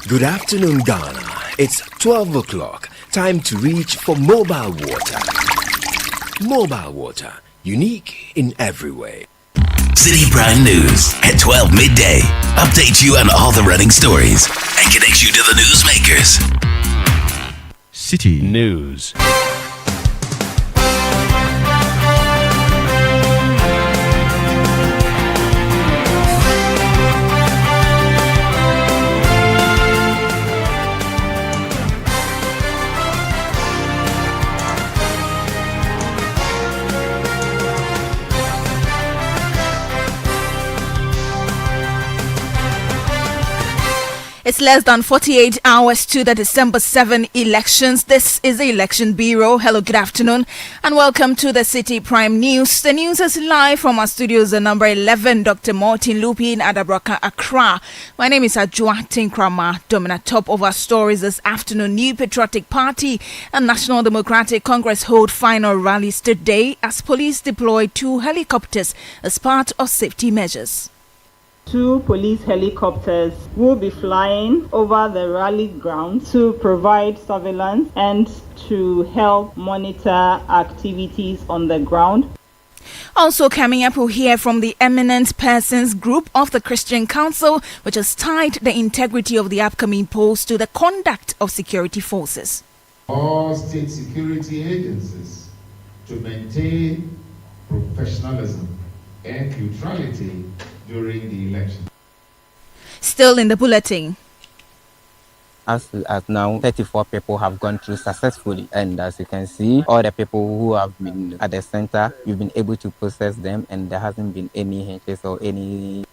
Good afternoon, Ghana. It's 12 o'clock. Time to reach for mobile water. Mobile water, unique in every way. Citi Prime News at 12 midday. Update you on all the running stories and connect you to the newsmakers. Citi News. It's less than 48 hours to the December 7 elections. This is the Election Bureau. Hello, good afternoon, and welcome to the Citi Prime News. The news is live from our studios at number 11, Dr. Martin Lupin at Abraka, Accra. My name is Ajua Tinkrama. Domina top of our stories this afternoon. New Patriotic Party and National Democratic Congress hold final rallies today as police deploy 2 helicopters as part of safety measures. 2 police helicopters will be flying over the rally ground to provide surveillance and to help monitor activities on the ground. Also coming up, we'll hear from the Eminent Persons Group of the Christian Council, which has tied the integrity of the upcoming polls to the conduct of security forces. All state security agencies to maintain professionalism and neutrality during the election. Still in the bulletin. As now, 34 people have gone through successfully. And as you can see, all the people who have been at the center, we've been able to process them, and there hasn't been any hitches or any.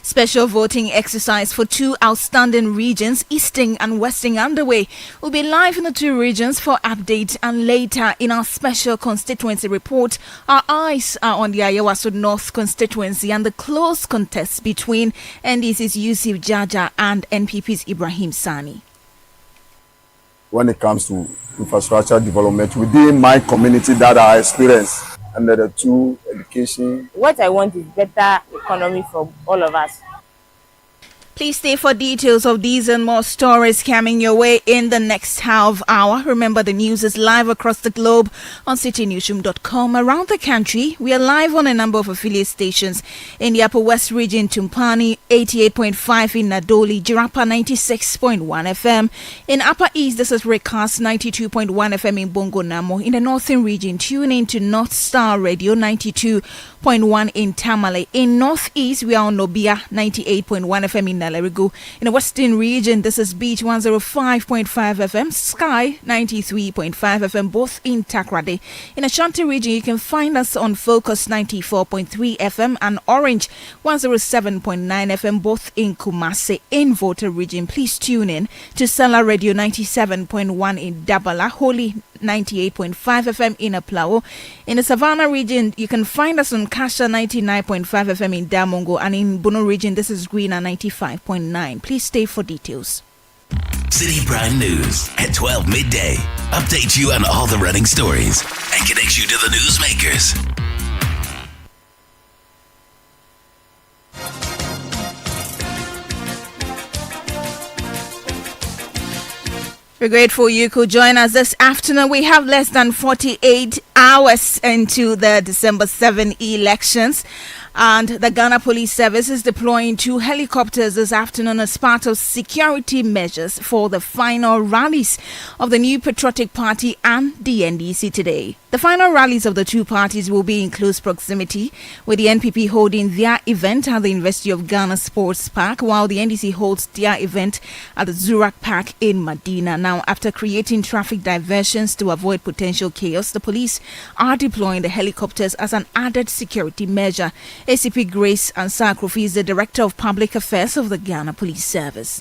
Special voting exercise for 2 outstanding regions, Eastern and Western, underway. We'll be live in the 2 regions for update, and later in our special constituency report, our eyes are on the Awasu North constituency and the close contest between NDC's Yusuf Jaja and NPP's Ibrahim Sani. When it comes to infrastructure development within my community that I experience, under the 2, education. What I want is better economy for all of us. Please stay for details of these and more stories coming your way in the next half hour. Remember, the news is live across the globe on citinewsroom.com. Around the country, we are live on a number of affiliate stations. In the Upper West region, Tumpani 88.5 in Nadoli, Jirapa 96.1 FM. In Upper East, this is Recast 92.1 FM in Bongo Namo. In the Northern region, tune in to North Star Radio 92.1 in Tamale. In Northeast, we are on Nobia 98.1 FM in Nalerigo. In the Western region, this is Beach 105.5 FM, Sky 93.5 FM, both in Takrade. In Ashanti region, you can find us on Focus 94.3 FM and Orange 107.9 FM, both in Kumasi. In Volta region, please tune in to Sala Radio 97.1 in Dabala, Holy 98.5 FM in Aplao. In the Savannah region, you can find us on Kasha 99.5 FM in Damongo, and in Bono region, this is Green at 95.9. Please stay for details. Citi Prime News at 12 midday. Update you on all the running stories and connect you to the newsmakers. We're grateful you could join us this afternoon. We have less than 48 hours into the December 7 elections. And the Ghana Police Service is deploying 2 helicopters this afternoon as part of security measures for the final rallies of the New Patriotic Party and the NDC today. The final rallies of the 2 parties will be in close proximity, with the NPP holding their event at the University of Ghana Sports Park, while the NDC holds their event at the Zurak Park in Medina. Now, after creating traffic diversions to avoid potential chaos, the police are deploying the helicopters as an added security measure. ACP Grace Ansakrofi is the Director of Public Affairs of the Ghana Police Service.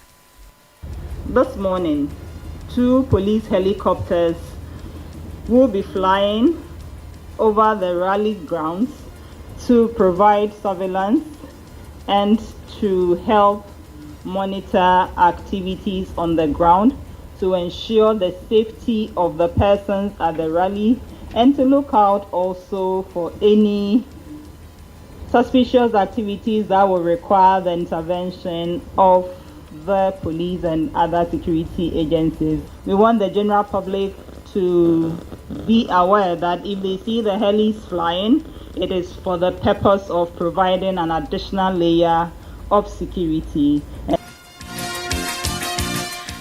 This morning, 2 police helicopters will be flying over the rally grounds to provide surveillance and to help monitor activities on the ground, to ensure the safety of the persons at the rally, and to look out also for any suspicious activities that will require the intervention of the police and other security agencies. We want the general public to be aware that if they see the helis flying, it is for the purpose of providing an additional layer of security.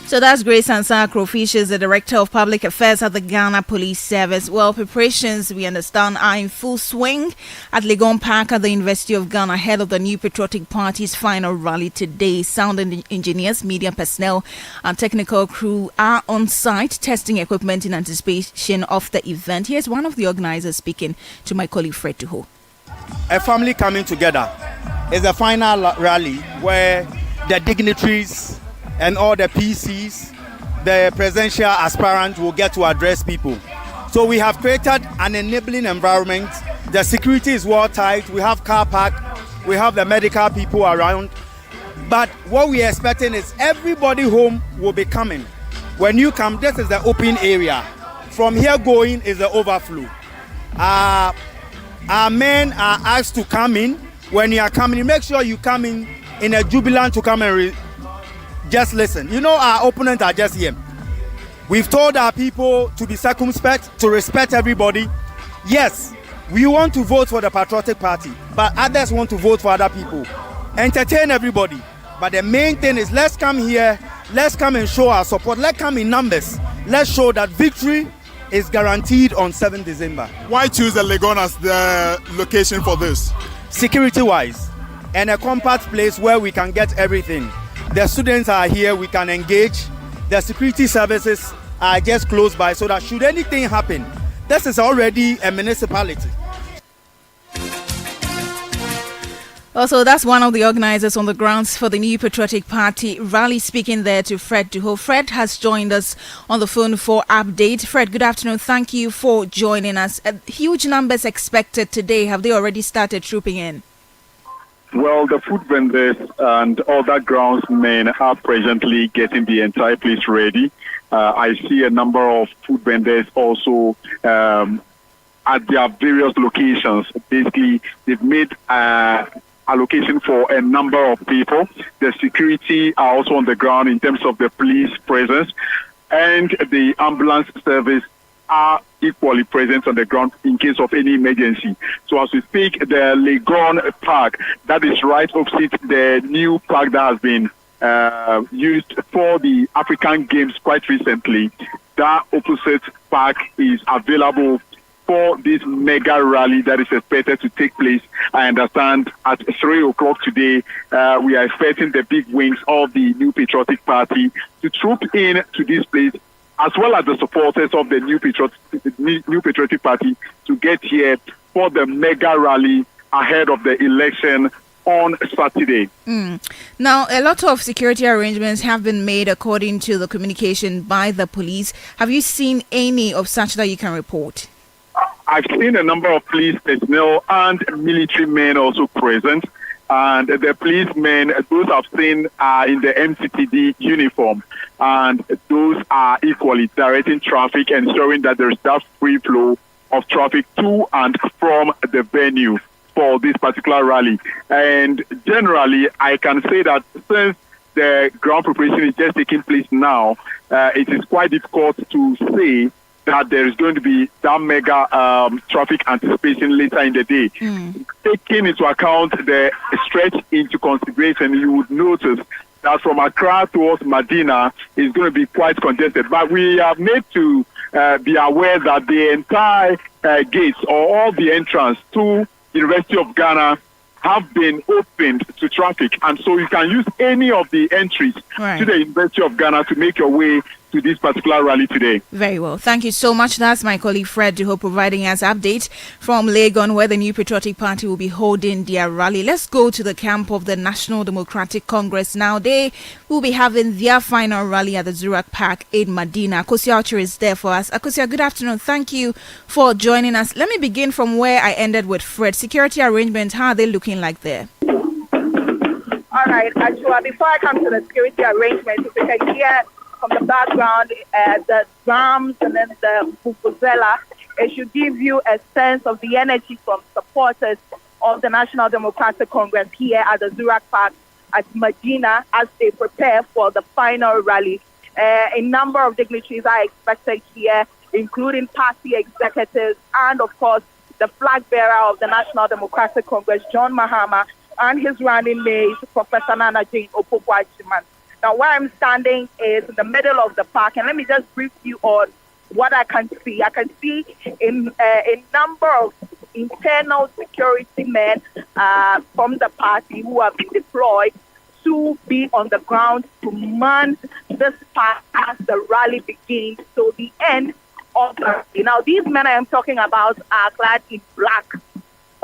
So that's Grace Ansakro. She's the Director of Public Affairs at the Ghana Police Service. Well, preparations, we understand, are in full swing at Legon Park at the University of Ghana ahead of the New Patriotic Party's final rally today. Sound engineers, media personnel, and technical crew are on site testing equipment in anticipation of the event. Here's one of the organizers speaking to my colleague Fred Tuho. A family coming together is a final rally where the dignitaries and all the PCs, the presidential aspirants will get to address people. So we have created an enabling environment. The security is well tight. We have car park. We have the medical people around. But what we are expecting is everybody home will be coming. When you come, this is the open area. From here going is the overflow. Our men are asked to come in. When you are coming, make sure you come in a jubilant to come and just listen. You know, our opponents are just here. We've told our people to be circumspect, to respect everybody. Yes, we want to vote for the Patriotic Party, but others want to vote for other people. Entertain everybody. But the main thing is let's come here, let's come and show our support. Let's come in numbers. Let's show that victory is guaranteed on 7th December. Why choose the Legon as the location for this? Security-wise, and a compact place where we can get everything. The students are here, we can engage. The security services are just close by so that should anything happen, this is already a municipality. Also, that's one of the organizers on the grounds for the New Patriotic Party rally speaking there to Fred Tuho. Fred has joined us on the phone for update. Fred, good afternoon. Thank you for joining us. Huge numbers expected today. Have they already started trooping in? Well, the food vendors and other groundsmen are presently getting the entire place ready. I see a number of food vendors also at their various locations. Basically, they've made allocation for a number of people. The security are also on the ground in terms of the police presence, and the ambulance service are equally present on the ground in case of any emergency. So as we speak, the Legon Park, that is right opposite the new park that has been used for the African Games quite recently, that opposite park is available for this mega rally that is expected to take place. I understand at 3 o'clock today, we are expecting the big wings of the New Patriotic Party to troop in to this place, as well as the supporters of the New Patriotic Party to get here for the mega rally ahead of the election on Saturday. Now, a lot of security arrangements have been made according to the communication by the police. Have you seen any of such that you can report? I've seen a number of police personnel and military men also present. And the policemen, those I've seen are in the MCTD uniform. And those are equally directing traffic, ensuring that there is that free flow of traffic to and from the venue for this particular rally. And generally, I can say that since the ground preparation is just taking place now, it is quite difficult to say that there is going to be that mega traffic anticipation later in the day. Taking into account the stretch into consideration, you would notice that from Accra towards Medina is going to be quite congested. But we are made to be aware that the entire gates or all the entrance to University of Ghana have been opened to traffic. And so you can use any of the entries to the University of Ghana to make your way to this particular rally today. Very well. Thank you so much. That's my colleague Fred Duho providing us update from Legon, where the New Patriotic Party will be holding their rally. Let's go to the camp of the National Democratic Congress now. They will be having their final rally at the Zurich Park in Medina. Akosia Archer is there for us. Akosia, good afternoon. Thank you for joining us. Let me begin from where I ended with Fred. Security arrangements, how are they looking like there? All right, Ashua, before I come to the security arrangements, if you can hear from the background, the drums and then the vuvuzela, it should give you a sense of the energy from supporters of the National Democratic Congress here at the Zurich Park at Medina as they prepare for the final rally. A number of dignitaries are expected here, including party executives and, of course, the flag bearer of the National Democratic Congress, John Mahama, and his running mate, Professor Nana Jane Opoku-Agyemang. Now, where I'm standing is in the middle of the park, and let me just brief you on what I can see. I can see a number of internal security men from the party who have been deployed to be on the ground to man this park as the rally begins to the end of the rally. Now, these men I am talking about are clad in black,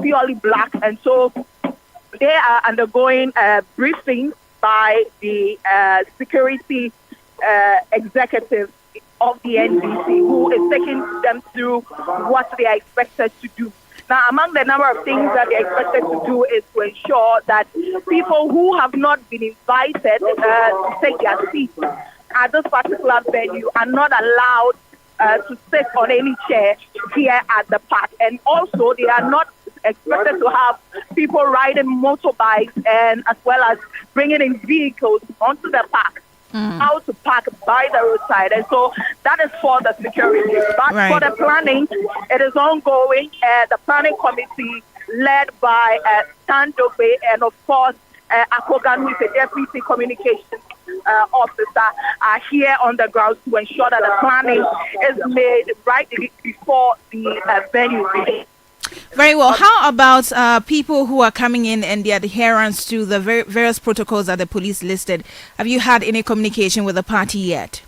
purely black, and so they are undergoing briefing by the security executive of the NDC, who is taking them through what they are expected to do. Now, among the number of things that they are expected to do is to ensure that people who have not been invited to take their seats at this particular venue are not allowed to sit on any chair here at the park. And also, they are not expected to have people riding motorbikes and as well as bringing in vehicles onto the park. How to park by the roadside, and so that is for the security. But for the planning, it is ongoing. The planning committee, led by Stan Dobe and of course Akogan, who is the deputy communications officer, are here on the ground to ensure that the planning is made right before the venue begins. Very well. How about people who are coming in and the adherence to the various protocols that the police listed? Have you had any communication with the party yet?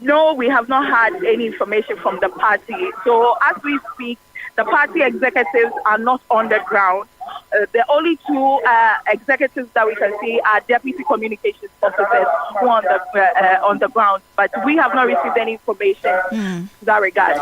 No, we have not had any information from the party. So as we speak, the party executives are not on the ground. The only two executives that we can see are deputy communications officers who are on the ground, but we have not received any information in that regard.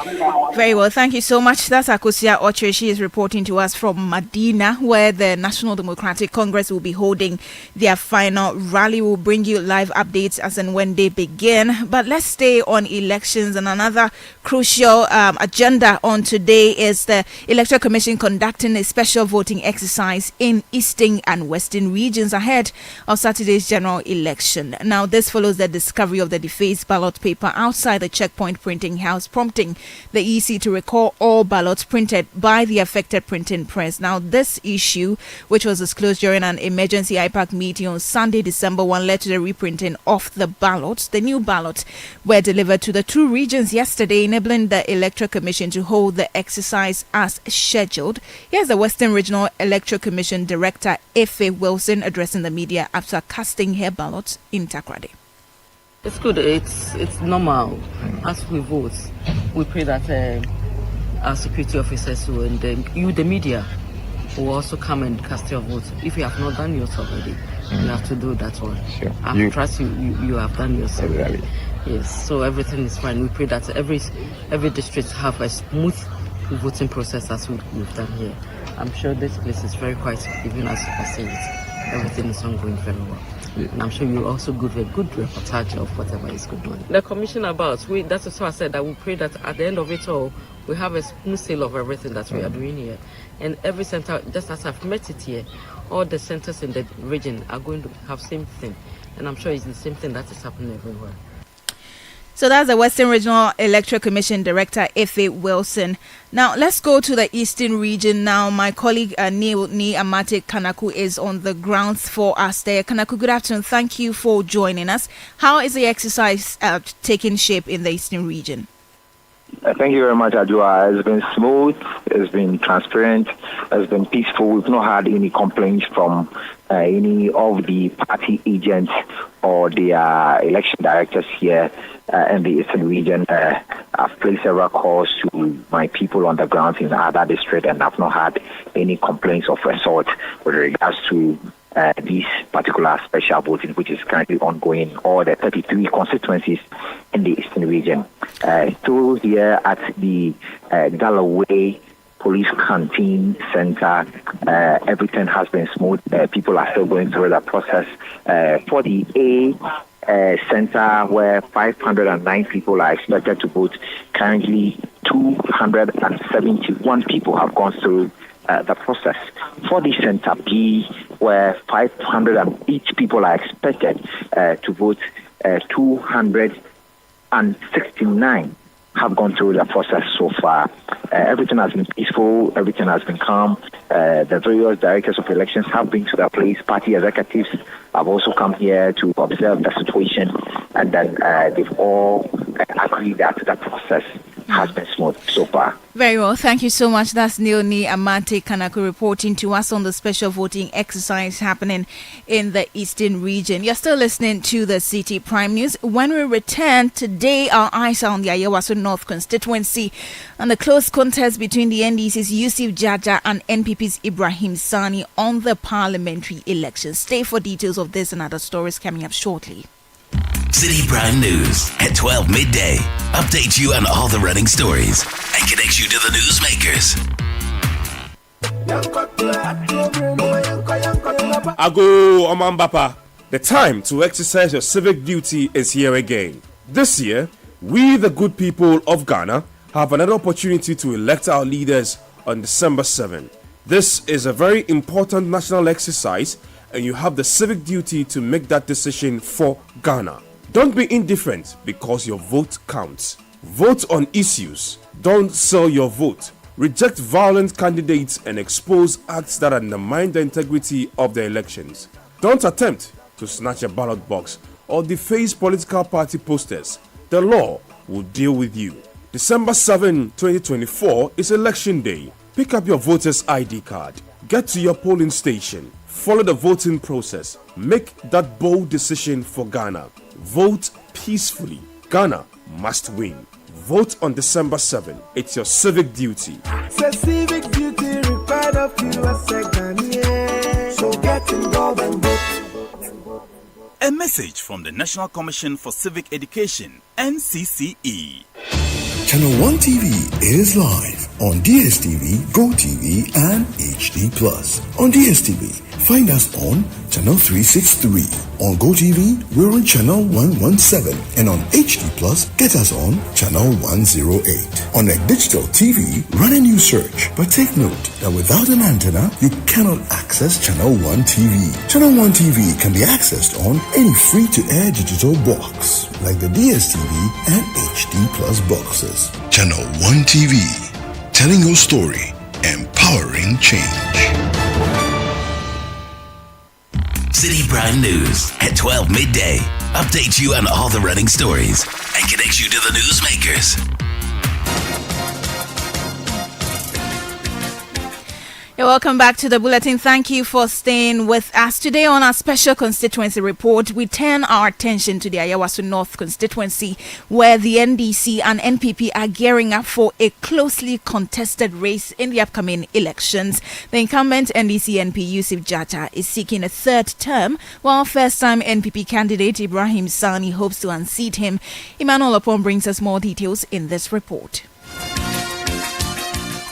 Very well, thank you so much. That's Akosia Oche. She is reporting to us from Medina, where the National Democratic Congress will be holding their final rally. We'll bring you live updates as and when they begin. But let's stay on elections, and another crucial agenda on today is the Electoral Commission conducting a special voting exercise in Eastern and Western regions ahead of Saturday's general election. Now, this follows the discovery of the defaced ballot paper outside the checkpoint printing house, prompting the EC to recall all ballots printed by the affected printing press. Now, this issue, which was disclosed during an emergency IPAC meeting on Sunday, December 1, led to the reprinting of the ballots. The new ballots were delivered to the two regions yesterday, enabling the Electoral Commission to hold the exercise as scheduled. Here's the Western Regional Electoral Commission Director Efe Wilson addressing the media after casting her ballots in Takoradi. It's good. It's normal. As we vote, we pray that our security officers and you, the media, will also come and cast your vote. If you have not done yours already, you have to do that one. Sure. I trust you have done yours already. Yes. So everything is fine. We pray that every district have a smooth voting process as we've done here. I'm sure this place is very quiet, even as I say it. Everything is ongoing very well. Yeah. And I'm sure you also give a good reportage of whatever is going on. The commission that's also I said that we pray that at the end of it all, we have a smooth sale of everything that we are doing here. And every center, just as I've met it here, all the centers in the region are going to have same thing. And I'm sure it's the same thing that is happening everywhere. So that's the Western Regional Electoral Commission Director, Efe Wilson. Now, let's go to the Eastern region now. My colleague, Neil Amate Kanaku, is on the grounds for us there. Kanaku, good afternoon. Thank you for joining us. How is the exercise taking shape in the Eastern region? Thank you very much, Ajua. It's been smooth, it's been transparent, it's been peaceful. We've not had any complaints from any of the party agents or the election directors here in the Eastern region. I've placed several calls to my people on the ground in other districts, and I've not had any complaints of resort with regards to these particular special voting, which is currently ongoing, all the 33 constituencies in the Eastern region. Still here at the Galloway Police Canteen Center, everything has been smooth. People are still going through the process. For the A center, where 509 people are expected to vote, currently 271 people have gone through the process. For the Center B, where 508 people are expected to vote, 269 have gone through the process so far. Everything has been peaceful, everything has been calm. The various directors of elections have been to the place. Party executives have also come here to observe the situation, and then they've all agreed that the process has been smooth so far. Very well. Thank you so much. That's Neoni Amate Kanako reporting to us on the special voting exercise happening in the Eastern region. You're still listening to the Citi Prime News. When we return today, our eyes are on the Awasu North constituency and the close contest between the NDC's Yusuf Jaja and NPP's Ibrahim Sani on the parliamentary elections. Stay for details of this and other stories coming up shortly. Citi Prime News at 12 midday. Update you on all the running stories and connects you to the newsmakers. Ago Omambapa, the time to exercise your civic duty is here again. This year, we the good people of Ghana have another opportunity to elect our leaders on December 7. This is a very important national exercise, and you have the civic duty to make that decision for Ghana. Don't be indifferent because your vote counts. Vote on issues. Don't sell your vote. Reject violent candidates and expose acts that undermine the integrity of the elections. Don't attempt to snatch a ballot box or deface political party posters. The law will deal with you. December 7, 2024 is election day. Pick up your voter's ID card. Get to your polling station. Follow the voting process. Make that bold decision for Ghana. Vote peacefully. Ghana must win. Vote on December 7. It's your civic duty. Civic duty required of you as a Ghanaian. So get involved and vote. A message from the National Commission for Civic Education, NCCE. Channel 1 TV is live on DSTV, GoTV, and HD+. On DSTV, find us on Channel 363. On GoTV, we're on Channel 117. And on HD+, get us on Channel 108. On a digital TV, run a new search. But take note that without an antenna, you cannot access Channel 1 TV. Channel 1 TV can be accessed on any free-to-air digital box, like the DSTV and HD+ boxes. Channel 1 TV, telling your story, empowering change. Citi Prime News at 12 midday. Update you on all the running stories and connects you to the newsmakers. You're welcome back to the bulletin. Thank you for staying with us. Today on our special constituency report, we turn our attention to the Awasu North constituency, where the NDC and NPP are gearing up for a closely contested race in the upcoming elections. The incumbent NDC MP Yusuf Jaja is seeking a third term, while first-time NPP candidate Ibrahim Sani hopes to unseat him. Emmanuel Opon brings us more details in this report.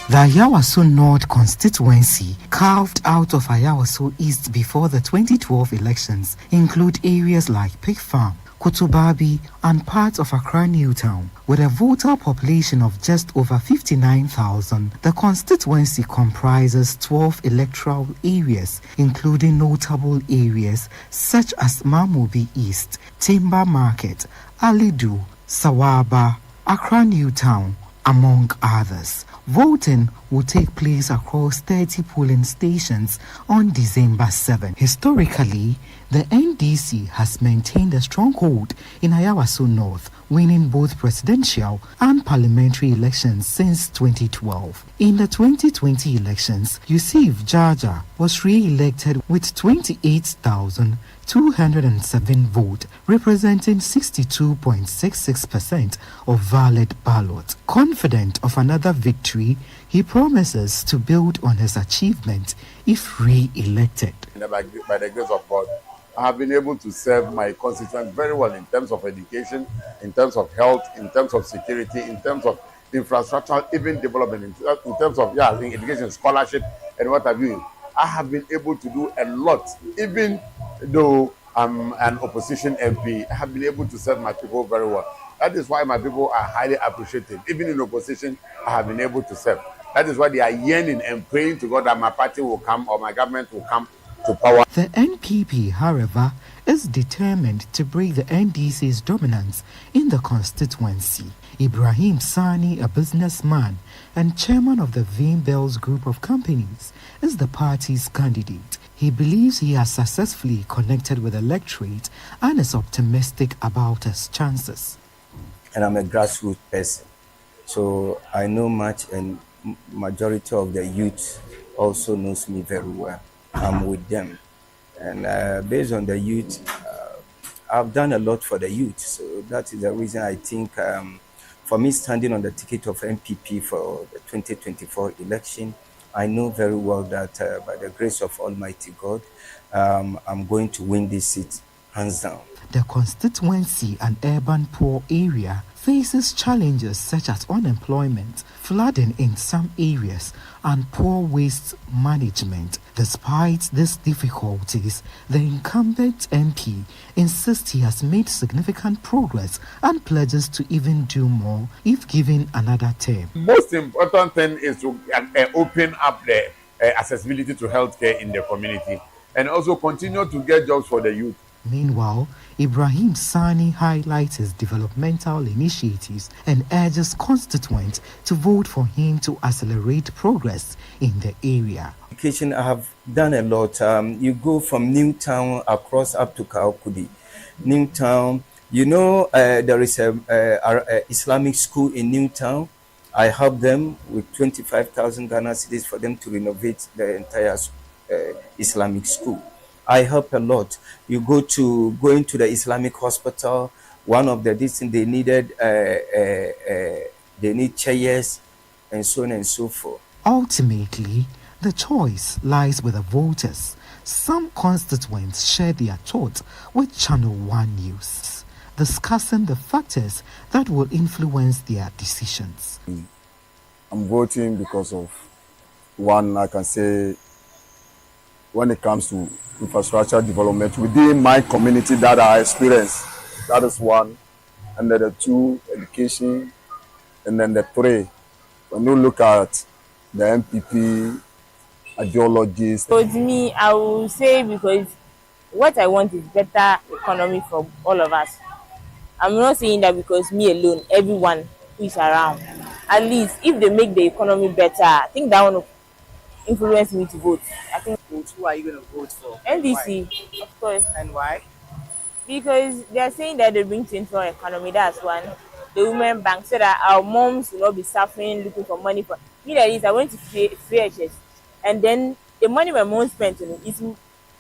The Awasu North constituency, carved out of Awasu East before the 2012 elections, include areas like Pig Farm, Kutubabi, and parts of Accra Newtown. With a voter population of just over 59,000, the constituency comprises 12 electoral areas, including notable areas such as Mamobi East, Timber Market, Alidu, Sawaba, Accra Newtown, among others. Voting will take place across 30 polling stations on December 7. Historically, the NDC has maintained a stronghold in Awasu North, winning both presidential and parliamentary elections since 2012. In the 2020 elections, Yusuf Jaja was re-elected with 28,207 votes, representing 62.66% of valid ballots. Confident of another victory, he promises to build on his achievement if re-elected. By the grace of God, I have been able to serve my constituents very well in terms of education, in terms of health, in terms of security, in terms of infrastructure, even development, in terms of education, scholarship, and what have you. I have been able to do a lot, even though I'm an opposition MP. I have been able to serve my people very well. That is why my people are highly appreciated. Even in opposition, I have been able to serve. That is why they are yearning and praying to God that my party will come or my government will come to power. The NPP, however, is determined to break the NDC's dominance in the constituency. Ibrahim Sani, a businessman and chairman of the Vein Bells Group of Companies, is the party's candidate. He believes he has successfully connected with the electorate and is optimistic about his chances. And I'm a grassroots person, so I know much, and majority of the youth also knows me very well. I'm with them, and based on the youth, I've done a lot for the youth, so that is the reason I think for me standing on the ticket of MPP for the 2024 election, I know very well that by the grace of Almighty God, I'm going to win this seat hands down. The constituency, an urban poor area, faces challenges such as unemployment, flooding in some areas, and poor waste management. Despite these difficulties, the incumbent MP insists he has made significant progress and pledges to even do more if given another term. Most important thing is to open up the accessibility to healthcare in the community and also continue to get jobs for the youth. Meanwhile, Ibrahim Sani highlights his developmental initiatives and urges constituents to vote for him to accelerate progress in the area. Education, I have done a lot. You go from Newtown across up to Kaokudi. Newtown, you know, there is a Islamic school in Newtown. I helped them with 25,000 Ghana cedis for them to renovate the entire Islamic school. I help a lot. You go into the Islamic hospital. One of the things they needed, they need chairs, and so on and so forth. Ultimately, the choice lies with the voters. Some constituents share their thoughts with Channel 1 News, discussing the factors that will influence their decisions. I'm voting because of one, I can say, when it comes to infrastructure development within my community that I experience. That is one. And then the two, education. And then the three, when you look at the MPP ideologies. So to me, I will say because what I want is better economy for all of us. I'm not saying that because me alone, everyone who is around. At least if they make the economy better, I think that will influence me to vote. I think. Who are you going to vote for? NDC, why? Of course. And why? Because they are saying that they bring change to our economy. That's one. The Women Bank said that our moms will not be suffering looking for money. For me, that is, I went to FHS, and then the money my mom spent on it is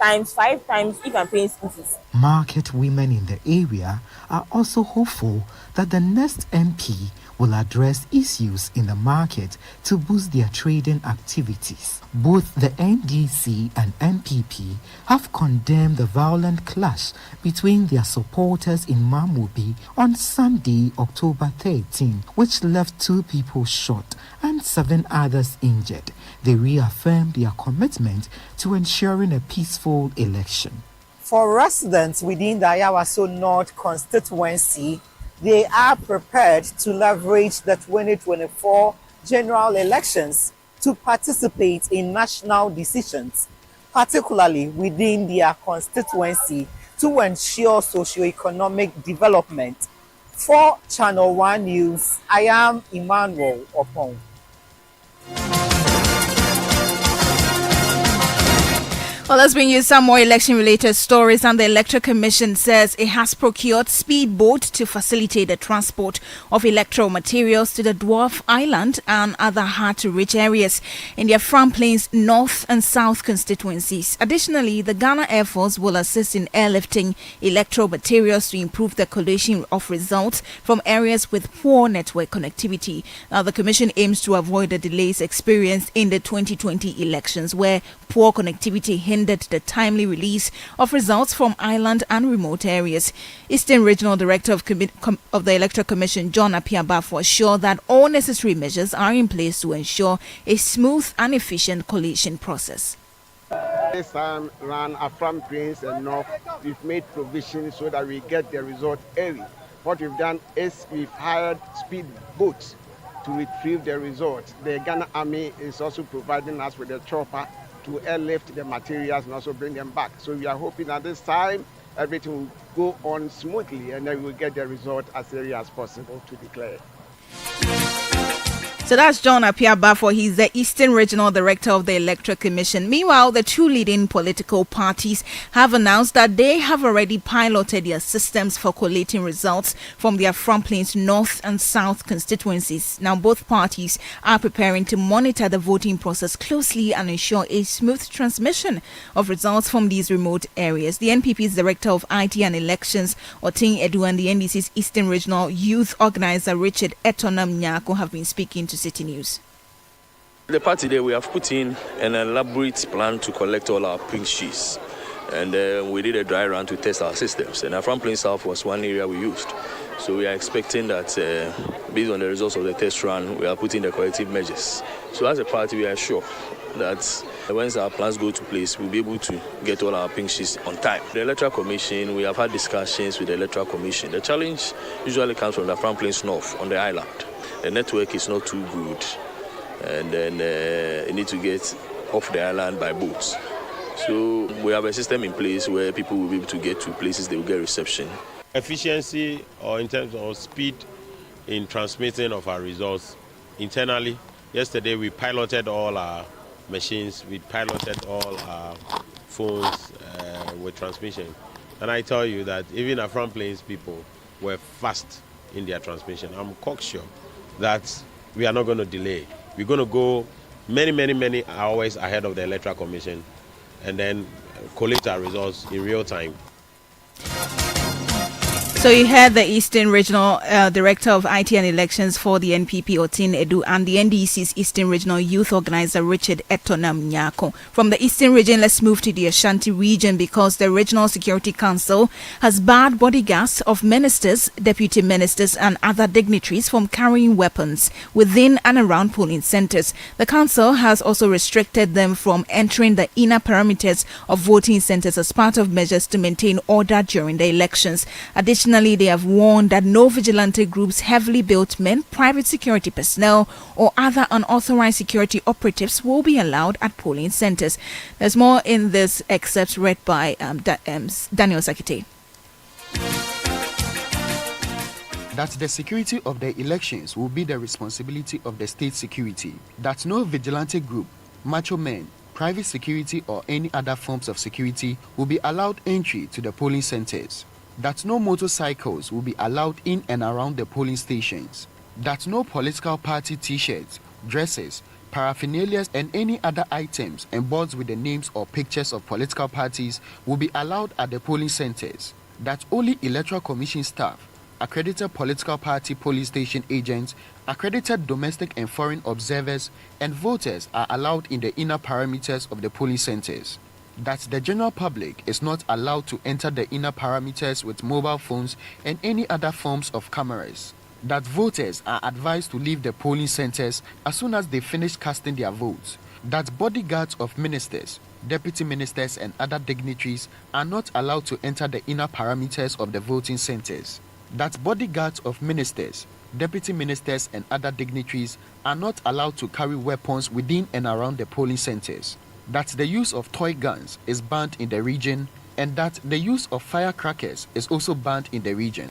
times 5 times if I'm paying school fees. Market women in the area are also hopeful that the next MP will address issues in the market to boost their trading activities. Both the NDC and MPP have condemned the violent clash between their supporters in Mamobi on Sunday, October 13, which left 2 people shot and 7 others injured. They reaffirmed their commitment to ensuring a peaceful election. For residents within the Awasu North constituency, they are prepared to leverage the 2024 general elections to participate in national decisions, particularly within their constituency, to ensure socio-economic development. For Channel 1 News, I am Emmanuel Opong. Well, let's bring you some more election-related stories. And the Electoral Commission says it has procured speedboat to facilitate the transport of electoral materials to the Dwarf Island and other hard-to-reach areas in their Front Plains North and South constituencies. Additionally, the Ghana Air Force will assist in airlifting electoral materials to improve the collation of results from areas with poor network connectivity. Now, the Commission aims to avoid the delays experienced in the 2020 elections, where poor connectivity hindered the timely release of results from island and remote areas. Eastern Regional Director of the Electoral Commission, John Apiabafo, assured that all necessary measures are in place to ensure a smooth and efficient collation process. This time around our Front Plains and North, we've made provisions so that we get the result early. What we've done is we've hired speed boats to retrieve the results. The Ghana Army is also providing us with a chopper to airlift the materials and also bring them back. So we are hoping that this time everything will go on smoothly and then we will get the result as early as possible to declare. So that's John Apiabafo. He's the Eastern Regional Director of the Electoral Commission. Meanwhile, the two leading political parties have announced that they have already piloted their systems for collating results from their Front Plains North and South constituencies. Now, both parties are preparing to monitor the voting process closely and ensure a smooth transmission of results from these remote areas. The NPP's Director of IT and Elections, Otin Edu, and the NDC's Eastern Regional Youth Organizer, Richard Etonam Nyako, have been speaking to City News. The party there, we have put in an elaborate plan to collect all our pink sheets, and we did a dry run to test our systems, and our Front Plains South was one area we used. So we are expecting that based on the results of the test run, we are putting the corrective measures. So as a party, we are sure that once our plans go to place, we'll be able to get all our pink sheets on time. The Electoral Commission, we have had discussions with the Electoral Commission. The challenge usually comes from the Front Plains North on the island. The network is not too good, and then you need to get off the island by boats. So we have a system in place where people will be able to get to places they will get reception. Efficiency, or in terms of speed in transmitting of our results internally. Yesterday we piloted all our machines, we piloted all our phones with transmission. And I tell you that even our Front Plains people were fast in their transmission. I'm cocksure that we are not going to delay. We're going to go many hours ahead of the Electoral Commission and then collect our results in real time. So you heard the Eastern Regional Director of IT and Elections for the NPP, Otin Edu, and the NDC's Eastern Regional Youth Organizer, Richard Etonam Nyako. From the Eastern region, let's move to the Ashanti region, because the Regional Security Council has barred bodyguards of ministers, deputy ministers, and other dignitaries from carrying weapons within and around polling centers. The council has also restricted them from entering the inner perimeters of voting centers as part of measures to maintain order during the elections. Additionally, they have warned that no vigilante groups, heavily built men, private security personnel, or other unauthorized security operatives will be allowed at polling centers. There's more in this excerpt read by Daniel Sakite. That the security of the elections will be the responsibility of the state security. That no vigilante group, macho men, private security, or any other forms of security will be allowed entry to the polling centers. That no motorcycles will be allowed in and around the polling stations. That no political party t-shirts, dresses, paraphernalia, and any other items and boards with the names or pictures of political parties will be allowed at the polling centers. That only Electoral Commission staff, accredited political party polling station agents, accredited domestic and foreign observers, and voters are allowed in the inner parameters of the polling centers. That the general public is not allowed to enter the inner parameters with mobile phones and any other forms of cameras. That voters are advised to leave the polling centers as soon as they finish casting their votes. That bodyguards of ministers, deputy ministers, and other dignitaries are not allowed to enter the inner parameters of the voting centers. That bodyguards of ministers, deputy ministers, and other dignitaries are not allowed to carry weapons within and around the polling centers. That the use of toy guns is banned in the region, and that the use of firecrackers is also banned in the region.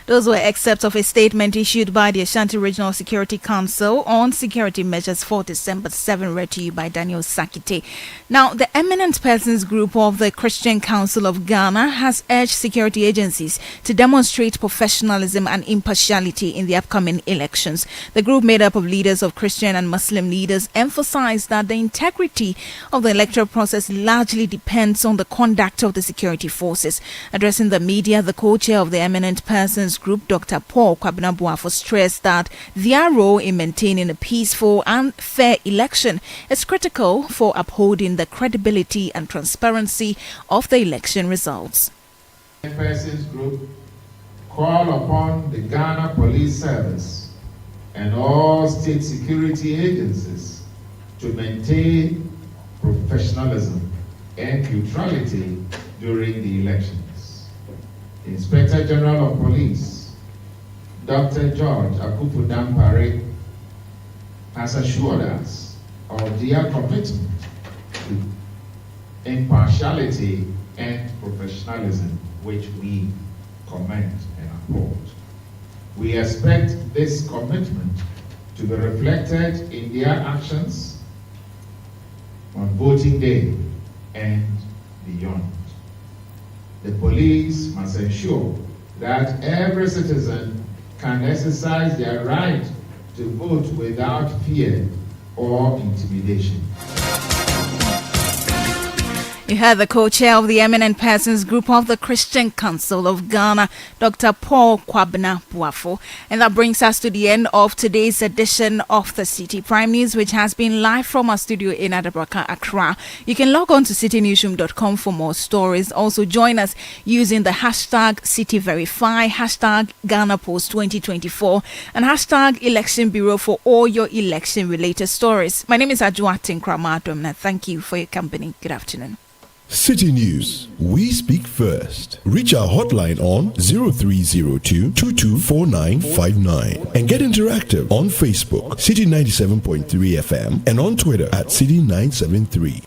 Those were excerpts of a statement issued by the Ashanti Regional Security Council on security measures for December 7, read to you by Daniel Sakite. Now, the Eminent Persons Group of the Christian Council of Ghana has urged security agencies to demonstrate professionalism and impartiality in the upcoming elections. The group, made up of leaders of Christian and Muslim leaders, emphasized that the integrity of the electoral process largely depends on the conduct of the security forces. Addressing the media, the co-chair of the Eminent Persons Group, Dr. Paul Kwabena-Boafo, stressed that their role in maintaining a peaceful and fair election is critical for upholding the credibility and transparency of the election results. The Persons Group call upon the Ghana Police Service and all state security agencies to maintain professionalism and neutrality during the elections. Inspector General of Police, Dr. George Akufu Dampare, has assured us of their commitment to impartiality and professionalism, which we commend and uphold. We expect this commitment to be reflected in their actions on voting day and beyond. The police must ensure that every citizen can exercise their right to vote without fear or intimidation. You heard the co-chair of the Eminent Persons Group of the Christian Council of Ghana, Dr. Paul Kwabena Boafo. And that brings us to the end of today's edition of the Citi Prime News, which has been live from our studio in Adabraka, Accra. You can log on to citynewsroom.com for more stories. Also join us using the hashtag CityVerify, hashtag Ghana Post 2024, and hashtag Election Bureau for all your election-related stories. My name is Ajua Tinkramadum. Thank you for your company. Good afternoon. City News, we speak first. Reach our hotline on 0302 224959 and get interactive on Facebook, City 97.3 FM, and on Twitter at City 973.